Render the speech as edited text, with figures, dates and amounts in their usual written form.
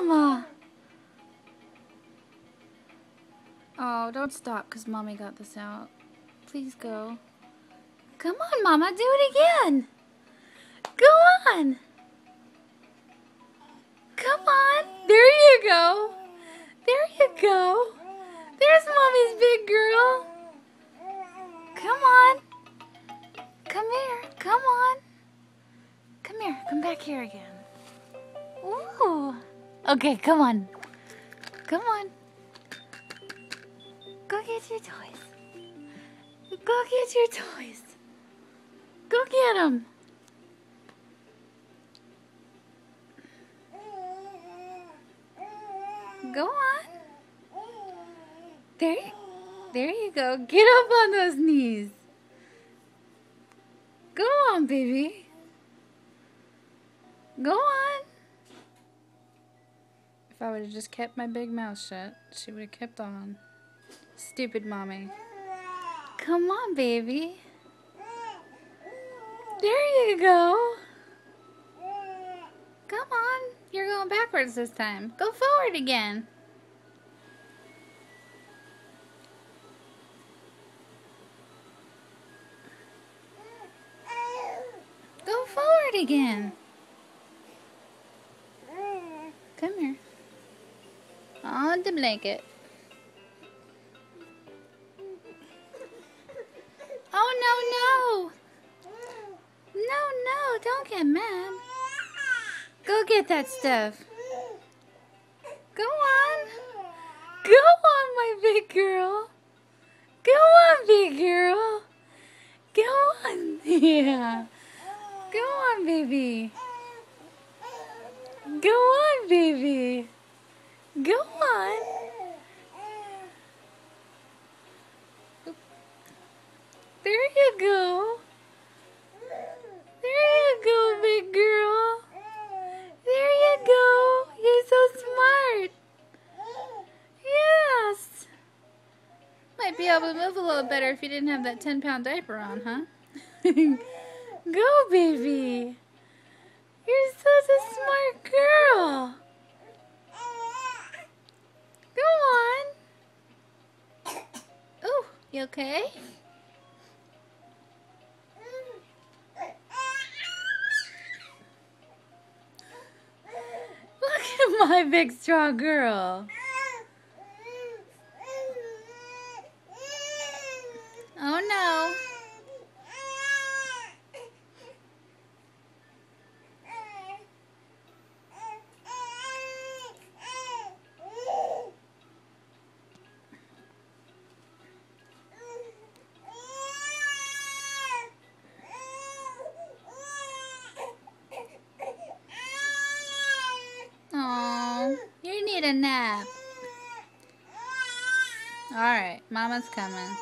Mama. Oh, don't stop because Mommy got this out. Please go. Come on, Mama. Do it again. Go on. Come on. There you go. There you go. There's Mommy's big girl. Come on. Come here. Come on. Come here. Come back here again. Ooh. Okay, come on. Come on. Go get your toys. Go get your toys. Go get them. Go on. There you go. Get up on those knees. Go on, baby. Go on. If I would have just kept my big mouth shut, she would have kept on. Stupid Mommy. Come on, baby. There you go. Come on. You're going backwards this time. Go forward again. Go forward again. Come here. On the blanket. Oh, no, no. No, don't get mad. Go get that stuff. Go on. Go on, my big girl. Go on, big girl. Go on. Yeah. Go on, baby. Go on, baby. Go on. There you go. There you go, big girl. There you go. You're so smart. Yes. Might be able to move a little better if you didn't have that 10-pound diaper on, huh? Go, baby. You're such a smart girl. Go on. Oh, you okay? Look at my big strong girl. Oh no. Aw, you need a nap. Alright, Mama's coming.